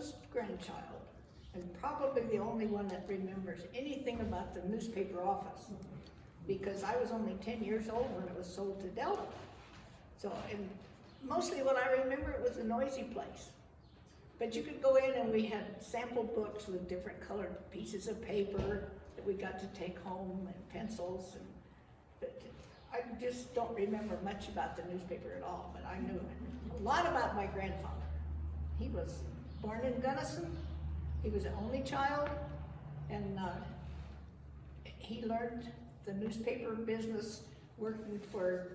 oldest grandchild, and probably the only one that remembers anything about the newspaper office, because I was only 10 years old when it was sold to Delta. So, and mostly what I remember, it was a noisy place. But you could go in and we had sample books with different colored pieces of paper that we got to take home, and pencils. But I just don't remember much about the newspaper at all, but I knew a lot about my grandfather. He was born in Gunnison. He was the only child, and he learned the newspaper business working for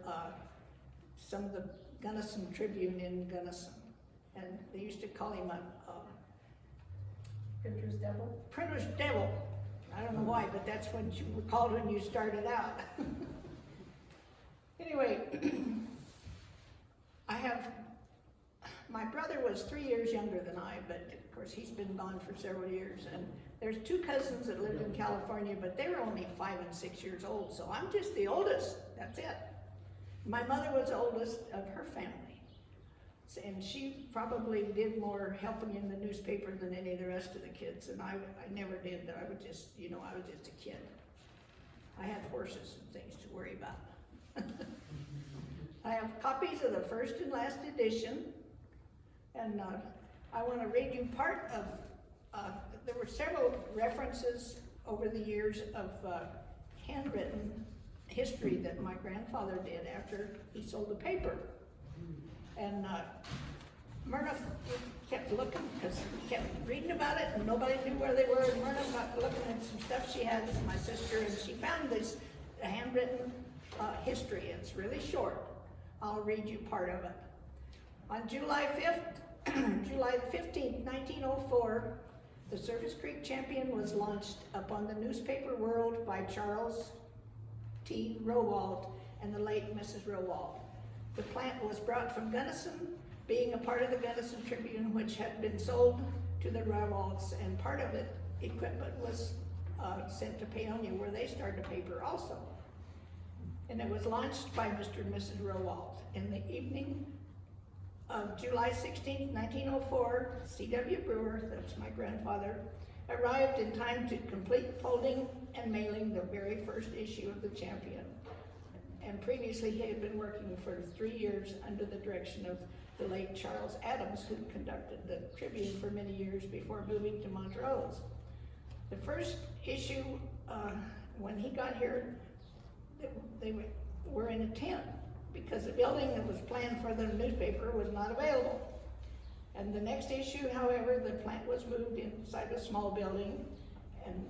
some of the Gunnison Tribune in Gunnison. And they used to call him a Printer's devil? printer's devil. I don't know why, but that's what you were called when you started out. Anyway, my brother was 3 years younger than I, but of course he's been gone for several years. And there's two cousins that lived in California, but they were only 5 and 6 years old, so I'm just the oldest, that's it. My mother was the oldest of her family. And she probably did more helping in the newspaper than any of the rest of the kids, and I never did. I would just, I was just a kid. I had horses and things to worry about. I have copies of the first and last edition, and I want to read you part of, there were several references over the years of handwritten history that my grandfather did after he sold the paper. And Myrna kept looking, because we kept reading about it and nobody knew where they were, and Myrna got looking at some stuff she had with my sister, and she found this handwritten history. It's really short. I'll read you part of it. On July 15th, 1904, the Surface Creek Champion was launched upon the newspaper world by Charles T. Rowald and the late Mrs. Rowald. The plant was brought from Gunnison, being a part of the Gunnison Tribune, which had been sold to the Rowalds, and part of it, equipment, was sent to Paonia, where they started a paper also. And it was launched by Mr. and Mrs. Rowald. In the evening of July 16, 1904, C.W. Brewer, that's my grandfather, arrived in time to complete folding and mailing the very first issue of the Champion. And previously he had been working for 3 years under the direction of the late Charles Adams, who conducted the Tribune for many years before moving to Montrose. The first issue, when he got here, they were in a tent because the building that was planned for the newspaper was not available. And the next issue, however, the plant was moved inside a small building, and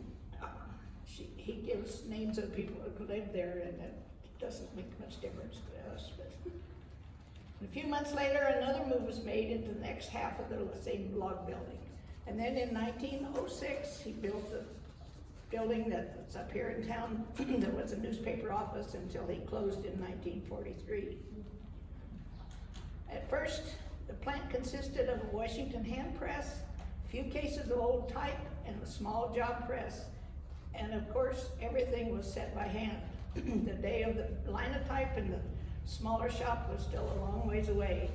he gives names of people who lived there, and it doesn't make much difference to us. But a few months later, another move was made into the next half of the same log building. And then in 1906, he built the building that's up here in town that was a newspaper office until he closed in 1943. At first, the plant consisted of a Washington hand press, a few cases of old type, and a small job press. And of course, everything was set by hand. The day of the linotype in the smaller shop was still a long ways away.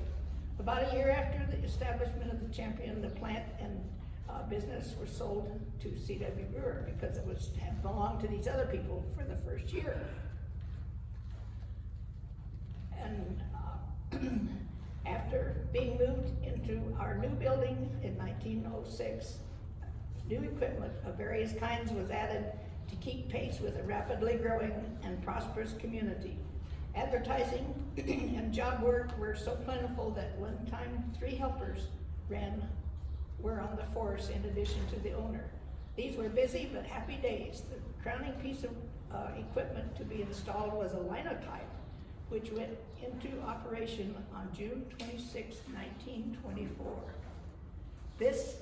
About a year after the establishment of the Champion, the plant and business were sold to C.W. Brewer because it had belonged to these other people for the first year. And after being moved into our new building in 1906, new equipment of various kinds was added to keep pace with a rapidly growing and prosperous community. Advertising and job work were so plentiful that one time 3 helpers were on the force in addition to the owner. These were busy but happy days. The crowning piece of equipment to be installed was a linotype, which went into operation on June 26, 1924. This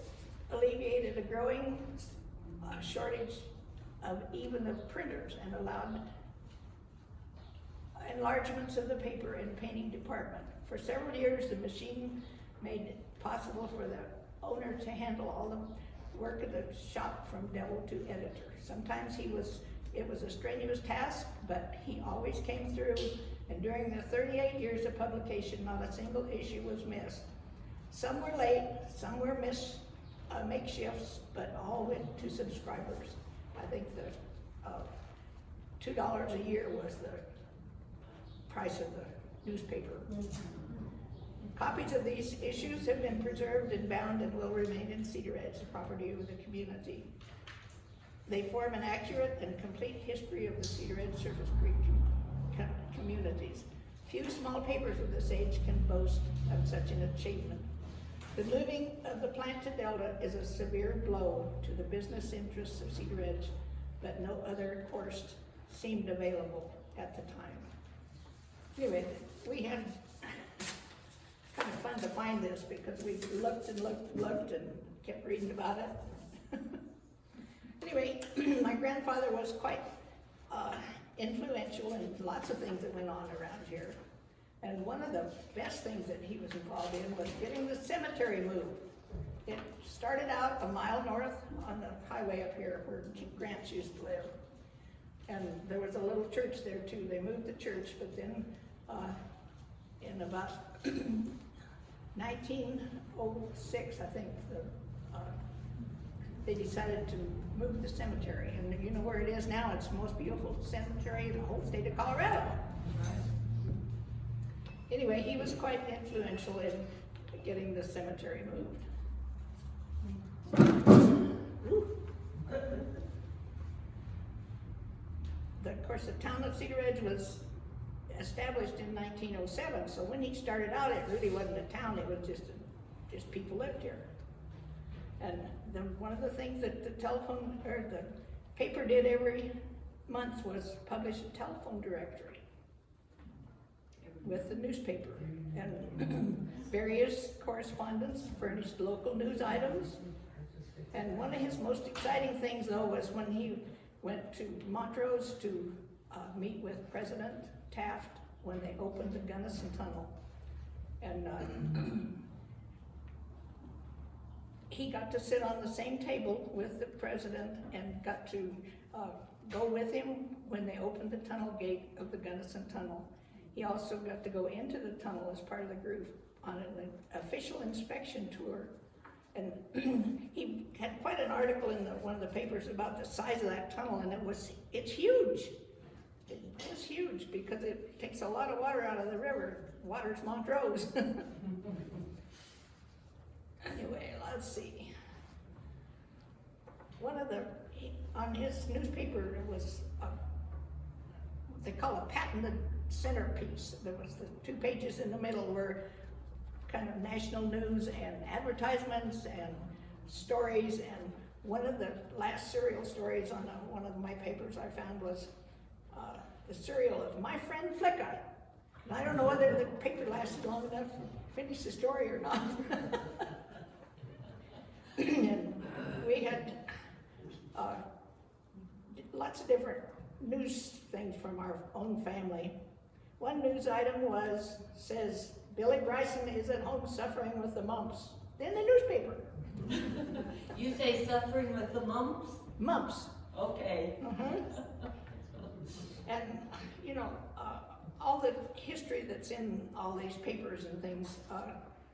alleviated a growing shortage of printers and allowed enlargements of the paper and painting department. For several years, the machine made it possible for the owner to handle all the work of the shop from devil to editor. Sometimes it was a strenuous task, but he always came through, and during the 38 years of publication, not a single issue was missed. Some were late, some were makeshifts, but all went to subscribers. I think the $2 a year was the price of the newspaper. Copies of these issues have been preserved and bound and will remain in Cedar Edge, the property of the community. They form an accurate and complete history of the Cedar Edge Surface Creek communities. Few small papers of this age can boast of such an achievement. The moving of the plant to Delta is a severe blow to the business interests of Cedar Edge, but no other course seemed available at the time. Anyway, we had kind of fun to find this because we looked and kept reading about it. Anyway, my grandfather was quite influential in lots of things that went on around here. And one of the best things that he was involved in was getting the cemetery moved. It started out a mile north on the highway up here where Grants used to live. And there was a little church there too. They moved the church, but then in about 1906, I think, they decided to move the cemetery. And you know where it is now? It's the most beautiful cemetery in the whole state of Colorado. Anyway, he was quite influential in getting the cemetery moved. Of course, the town of Cedar Edge was established in 1907, so when he started out, it really wasn't a town, it was just people lived here. And one of the things that the paper did every month was publish a telephone directory with the newspaper. And various correspondents furnished local news items. And one of his most exciting things, though, was when he went to Montrose to meet with President Taft when they opened the Gunnison Tunnel. And he got to sit on the same table with the president and got to go with him when they opened the tunnel gate of the Gunnison Tunnel. He also got to go into the tunnel as part of the group on an official inspection tour. And he had quite an article in one of the papers about the size of that tunnel, and it's huge. It's huge because it takes a lot of water out of the river. Water's Montrose. Anyway, let's see. On his newspaper, it was what they call a patented centerpiece. There was the 2 pages in the middle were kind of national news and advertisements and stories. And one of the last serial stories on one of my papers I found was the serial of My Friend Flicka. And I don't know whether the paper lasted long enough to finish the story or not. And we had lots of different news things from our own family. One news item says, Billy Bryson is at home suffering with the mumps. In the newspaper. You say suffering with the mumps? Mumps. Okay. And, you know, all the history that's in all these papers and things,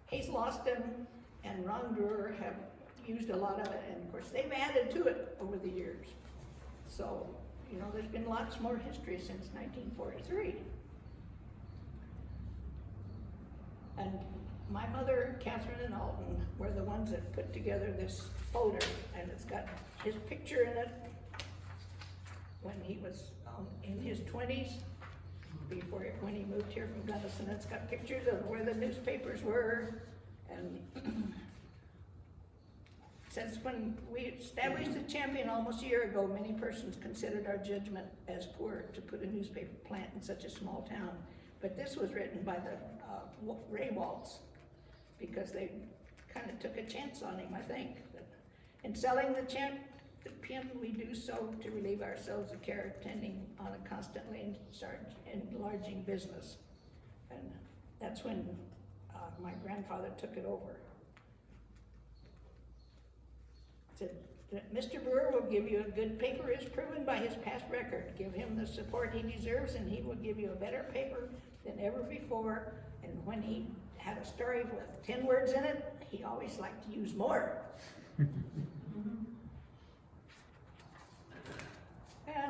Hazel Austin and Ron Brewer have used a lot of it, and of course they've added to it over the years. So, you know, there's been lots more history since 1943. And my mother, Catherine, and Alton were the ones that put together this folder, and it's got his picture in it when he was in his 20s, when he moved here from Gunnison. It's got pictures of where the newspapers were, and it says, when we established the Champion almost a year ago, many persons considered our judgment as poor to put a newspaper plant in such a small town. But this was written by the Ray Waltz, because they kind of took a chance on him, I think. In selling the Champion, we do so to relieve ourselves of care attending on a constantly enlarging business. And that's when my grandfather took it over. It said, Mr. Brewer will give you a good paper as proven by his past record. Give him the support he deserves and he will give you a better paper than ever before. And when he had a story with 10 words in it, he always liked to use more. And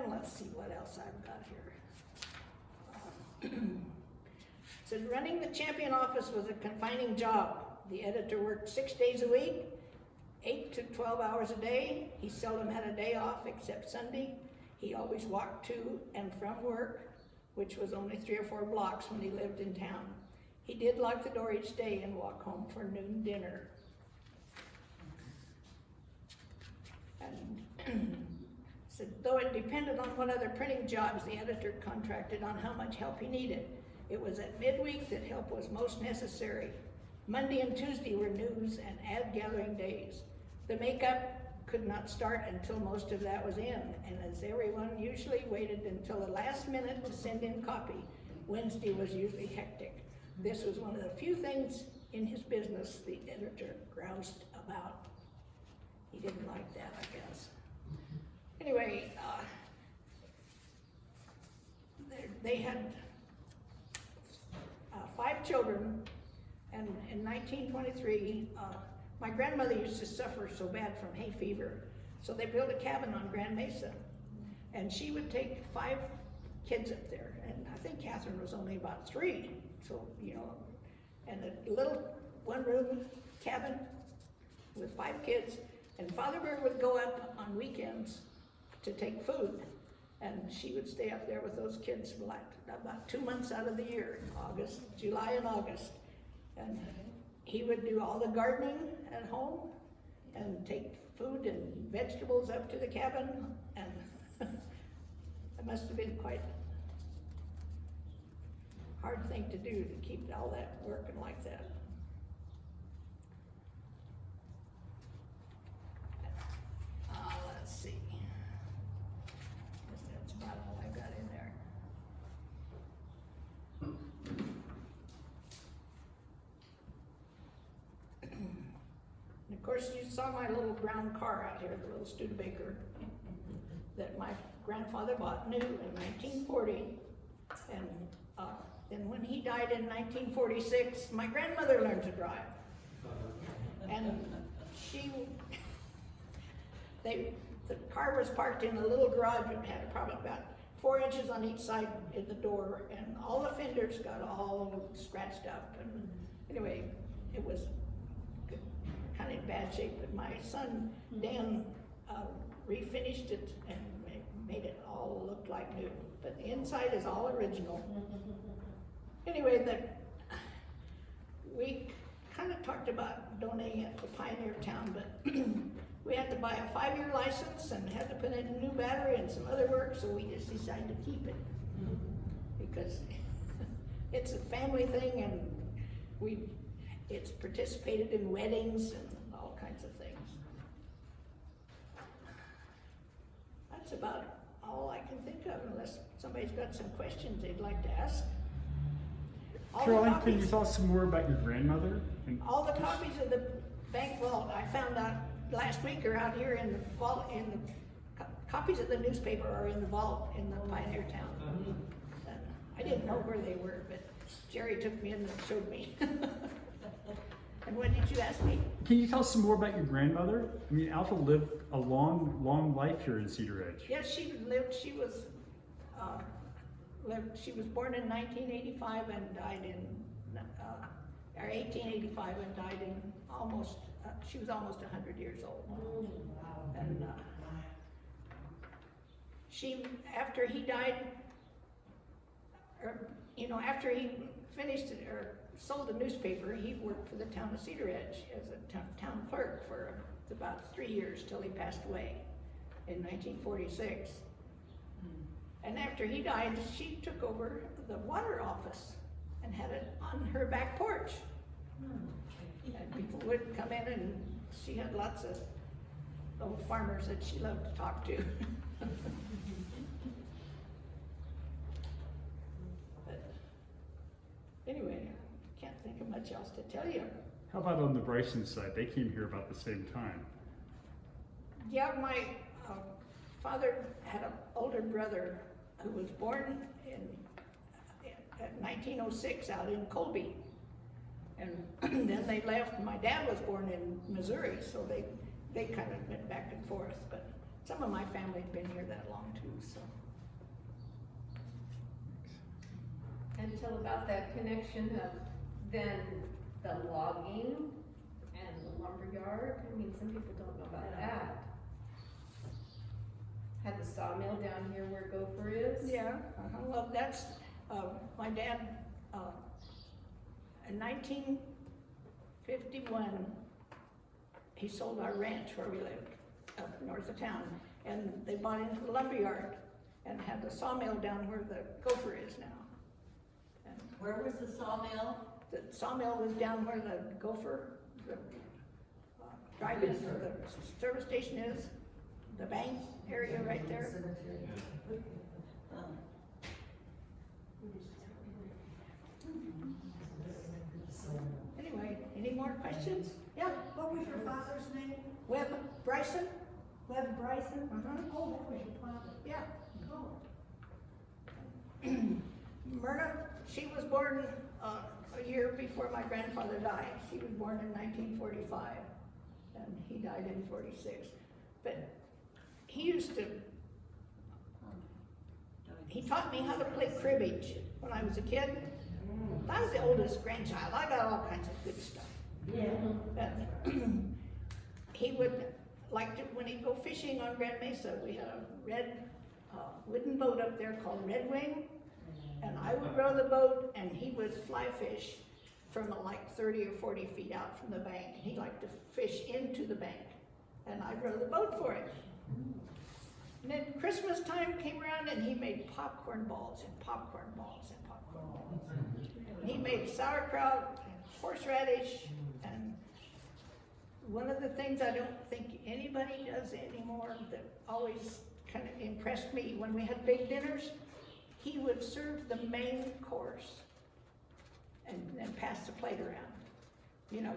let's see what else I've got here. Said running the champion office was a confining job. The editor worked 6 days a week, 8 to 12 hours a day. He seldom had a day off except Sunday. He always walked to and from work, which was only 3 or 4 blocks when he lived in town. He did lock the door each day and walk home for noon dinner. And said, though it depended on what other printing jobs the editor contracted on how much help he needed. It was at midweek that help was most necessary. Monday and Tuesday were news and ad gathering days. The makeup could not start until most of that was in, and as everyone usually waited until the last minute to send in copy, Wednesday was usually hectic. This was one of the few things in his business the editor groused about. He didn't like that, I guess. Anyway, they had 5 children, and in 1923, my grandmother used to suffer so bad from hay fever, so they built a cabin on Grand Mesa, and she would take 5 kids up there, and I think Catherine was only about 3, so, you know, and a little 1-room cabin with 5 kids, and Father Brewer would go up on weekends to take food, and she would stay up there with those kids for like about 2 months out of the year, August, July and August, and he would do all the gardening at home and take food and vegetables up to the cabin, and it must have been quite a hard thing to do to keep all that working like that. Let's see. Guess that's about all I got in there. And of course, you saw my little brown car out here, the little Studebaker, that my grandfather bought new in 1940. And then when he died in 1946, my grandmother learned to drive. And the car was parked in a little garage and had probably about 4 inches on each side in the door, and all the fenders got all scratched up. And anyway, it was kind of in bad shape, but my son, Dan, refinished it and made it all look like new. But the inside is all original. Anyway, we kind of talked about donating it to Pioneer Town, but we had to buy a 5-year license and had to put in a new battery and some other work, so we just decided to keep it. Because it's a family thing, and it's participated in weddings and all kinds of things. That's about all I can think of, unless somebody's got some questions they'd like to ask. Carolyn, can you tell us some more about your grandmother? All the copies of the bank vault I found out last week are out here in the vault. Copies of the newspaper are in the vault in the Pioneer Town. I didn't know where they were, but Jerry took me in and showed me. And what did you ask me? Can you tell us some more about your grandmother? I mean, Alpha lived a long, long life here in Cedar Ridge. Yes, she lived. She was born in 1985 and died in 1885 and died in almost. She was almost 100 years old. And after he died, after he finished or sold the newspaper, he worked for the town of Cedar Ridge as a town clerk for about 3 years till he passed away in 1946. And after he died, she took over the water office and had it on her back porch. And people would come in, and she had lots of old farmers that she loved to talk to. But anyway, I can't think of much else to tell you. How about on the Bryson side? They came here about the same time. Yeah, my father had an older brother who was born in 1906 out in Colby. And then they left. My dad was born in Missouri, so they they kind of went back and forth, but some of my family had been here that long too, so. And tell about that connection of then the logging and the lumberyard. I mean, some people don't know about that. Had the sawmill down here where Gopher is. Yeah, well, that's, my dad, in 1951, he sold our ranch where we lived, up north of town, and they bought into the lumberyard and had the sawmill down where the Gopher is now. And Where was the sawmill? the sawmill was down where the Gopher, the drive-in, the service station is, the bank area right there. Anyway, any more questions? Yeah, What was your father's name? Webb Bryson? Webb Bryson? Uh-huh. Oh, that was your father. Yeah. Oh. Myrna, she was born a year before my grandfather died. She was born in 1945, and he died in 46. But he used to, he taught me how to play cribbage when I was a kid. I was the oldest grandchild. I got all kinds of good stuff. Yeah. But he would like to, when he'd go fishing on Grand Mesa, we had a red wooden boat up there called Red Wing, and I would row the boat, and he would fly fish from like 30 or 40 feet out from the bank. He liked to fish into the bank, and I'd row the boat for him. And then Christmas time came around, and he made popcorn balls and popcorn balls and popcorn balls. And he made sauerkraut and horseradish, and one of the things I don't think anybody does anymore that always kind of impressed me, when we had big dinners, he would serve the main course and then pass the plate around. You know,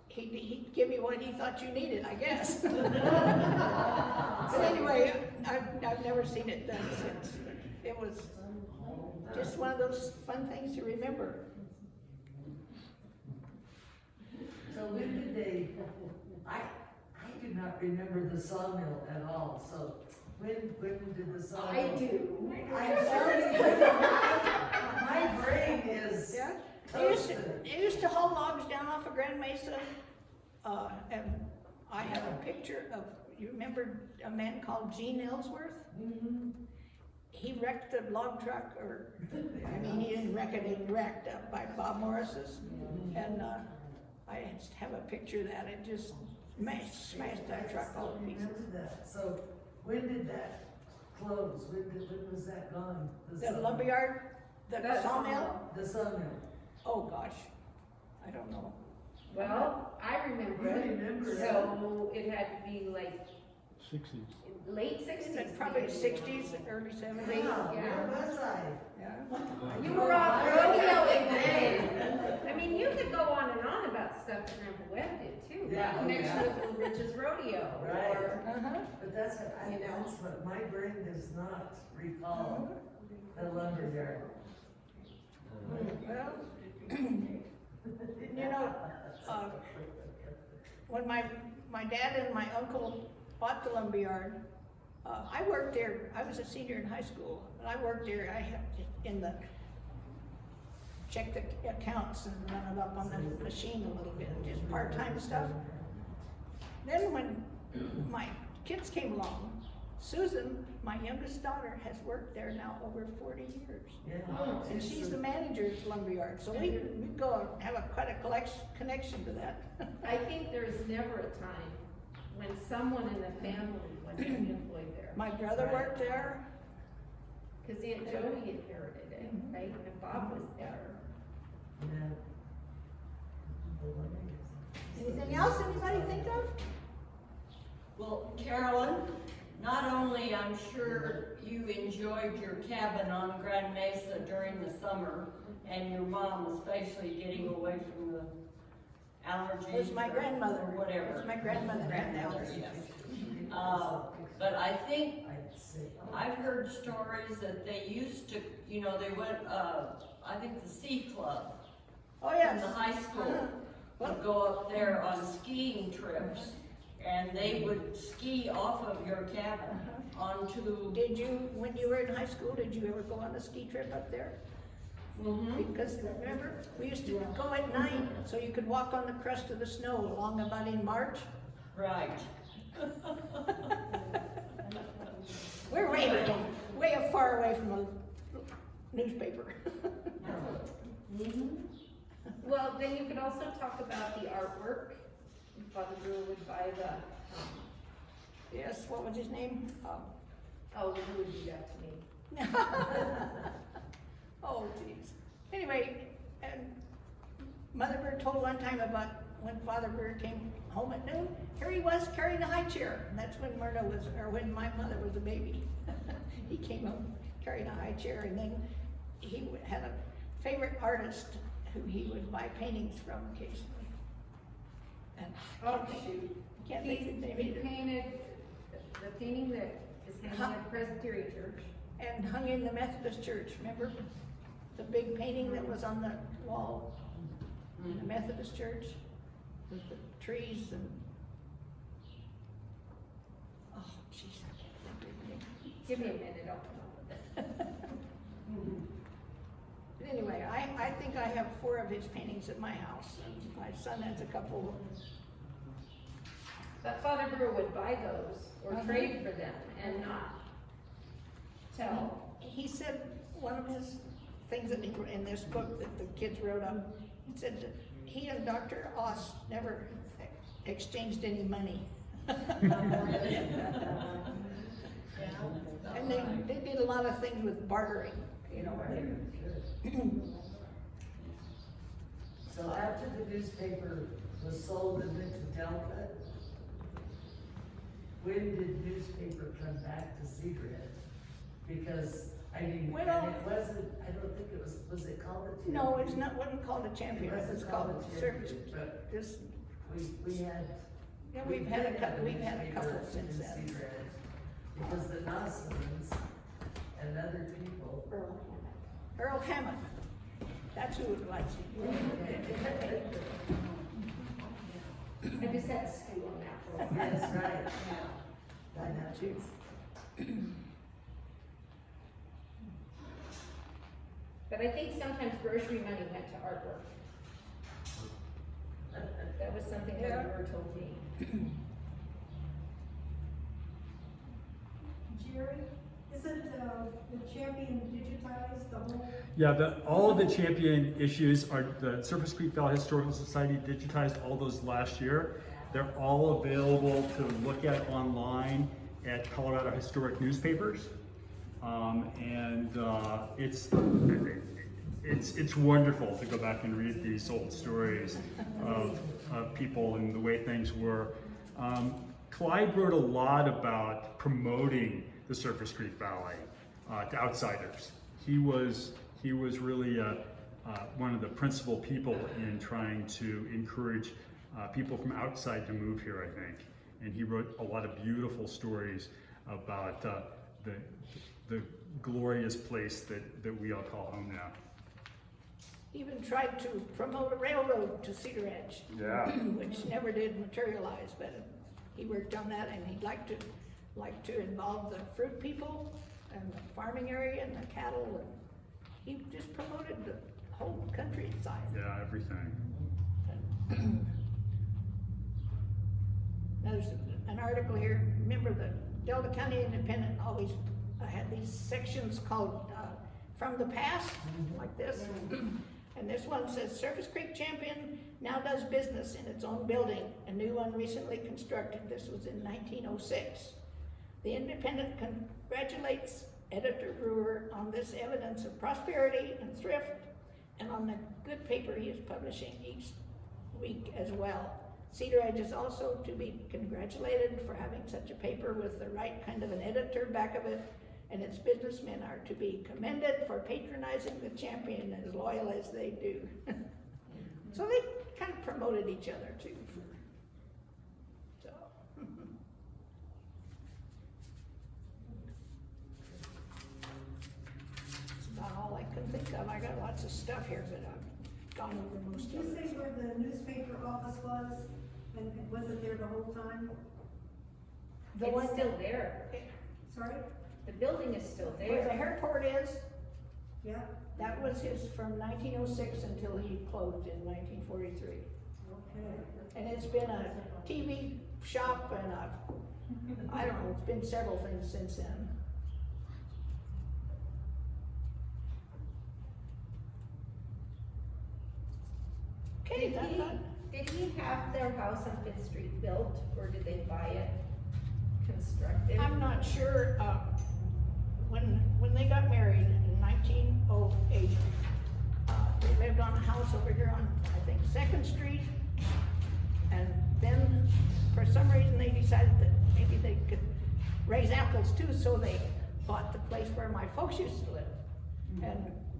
he'd give you what he thought you needed, I guess. But anyway, I've never seen it done since. It was just one of those fun things to remember. So when did they, I do not remember the sawmill at all, so when did the sawmill? I do. I'm sorry, my brain is Yeah, toasted. they used to haul logs down off of Grand Mesa, and I have a picture of, you remember a man called Gene Ellsworth? Mhm. He wrecked the log truck, or, I mean, he didn't wreck it, he wrecked up by Bob Morris's, and, I have a picture of that, it just smashed that truck all to I pieces. remember that, so when did that close, when was that gone? The sawmill? lumberyard, the That's sawmill, The sawmill. oh gosh, I don't know. Well, I remember You it. remember it. So it had to be like 60s. late 60s. Probably 60s, early 70s. Yeah, Yeah. where was I? Yeah. You were off rodeoing then. I mean, you could go on and on about stuff that Grandpa Webb did too. Yeah, Like oh, connection yeah. with Little Rich's rodeo. Right. Or, Uh-huh. But that's what, You know. that's what, my brain does not recall the lumberyard. Well, you know, when my dad and my uncle bought the lumberyard, I worked there. I was a senior in high school, and I worked there. I had check the accounts and run it up on the machine a little bit, just part-time stuff. Then when my kids came along, Susan, my youngest daughter, has worked there now over 40 years. Yeah. And she's the manager at the lumberyard, so we go and have quite a connection to that. I think there's never a time when someone in the family wasn't employed there. My brother worked there. Cause Aunt Jody inherited it, right? And Bob was there. Yeah. Anything else anybody think of? Well, Carolyn, not only I'm sure you enjoyed your cabin on Grand Mesa during the summer, and your mom especially getting away from the allergies. It was my or grandmother. It whatever. was my grandmother had the allergies. But I think I'd say, I've heard stories that they used to, you know, they went, I think the Sea Club Oh, from yes. the high school. would go up there on skiing trips, and they would ski off of your cabin onto. Did you, when you were in high school, did you ever go on a ski trip up there? Because remember, we used to go at night, so you could walk on the crust of the snow along about in March. Right. We're way far away from a newspaper. Well, then you could also talk about the artwork. Father Brewer would buy the, Yes, what was his name? oh, he would do that to me. Oh, jeez. Anyway, and Mother Bird told one time about when Father Bird came home at noon, here he was carrying a high chair. And that's when Myrna was, or when my mother was a baby. He came home carrying a high chair, and then he had a favorite artist who he would buy paintings from occasionally. And Oh, shoot. can't think of his name He either. painted the painting that is hanging at Presbyterian Church. And hung in the Methodist church, remember? The big painting that was on the wall in the Methodist church with the trees and. Oh, jeez, I can't think of his name. Give me a minute, I'll come up with it. But anyway, I think I have 4 of his paintings at my house, and my son has a couple. But Father Brewer would buy those or trade for them and not tell. He said one of his things that he wrote in this book that the kids wrote up, he said that he and Dr. Oss never exchanged any money. And they did a lot of things with bartering, you know. So after the newspaper was sold and went to Delta, when did newspaper come back to Cedar Edge? Because, I mean, Well- and it wasn't, I don't think it was it called a champion? No, it's not, wasn't called a champion, It it was wasn't called called a a service. champion, but Just, we had. yeah, we've had a couple newspaper since in then. Cedar Edge, because the Nossalins and other people. Earl Hammond, that's who it was. I just had to stew on that for a while. That's right. Yeah. I know too. But I think sometimes grocery money went to artwork. That was something Yeah. that Brewer told me. Jerry, isn't, the champion digitized the whole? Yeah, all of the champion issues are, the Surface Creek Valley Historical Society digitized all those last year. They're all available to look at online at Colorado Historic Newspapers. It's wonderful to go back and read these old stories of people and the way things were. Clyde wrote a lot about promoting the Surface Creek Valley to outsiders. He was really one of the principal people in trying to encourage people from outside to move here, I think. And he wrote a lot of beautiful stories about the glorious place that we all call home now. Even tried to promote a railroad to Cedar Edge. Yeah. Which never did materialize, but he worked on that, and he'd like to involve the fruit people and the farming area and the cattle, and he just promoted the whole countryside. Yeah, everything. There's an article here, remember the Delta County Independent always had these sections called From the Past, like this. And this one says, Surface Creek Champion now does business in its own building, a new one recently constructed. This was in 1906. The Independent congratulates Editor Brewer on this evidence of prosperity and thrift, and on the good paper he is publishing each week as well. Cedar Edge is also to be congratulated for having such a paper with the right kind of an editor back of it, and its businessmen are to be commended for patronizing the champion as loyal as they do. So they kind of promoted each other too. So. That's about all I can think of. I got lots of stuff here, but I've gone over most Did of you it. say where the newspaper office was, and was it there the whole time? The one It's still there. Sorry? The building is still where the there. airport is, Yeah, that was his from 1906 until he closed in 1943. okay. And it's been a TV shop and I don't know, it's been several things since then. Okay, Did that's fine. did he have their house on Fifth Street built, or did they buy it constructed? I'm not sure, when they got married in 1908, they lived on a house over here on, I think, Second Street. And then, for some reason, they decided that maybe they could raise apples too, so they bought the place where my folks used to live.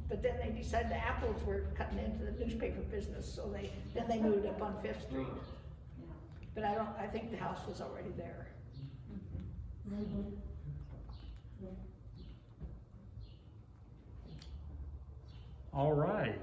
But then they decided the apples were cutting into the newspaper business, so then they moved up on Fifth Street. But I think the house was already there. All right.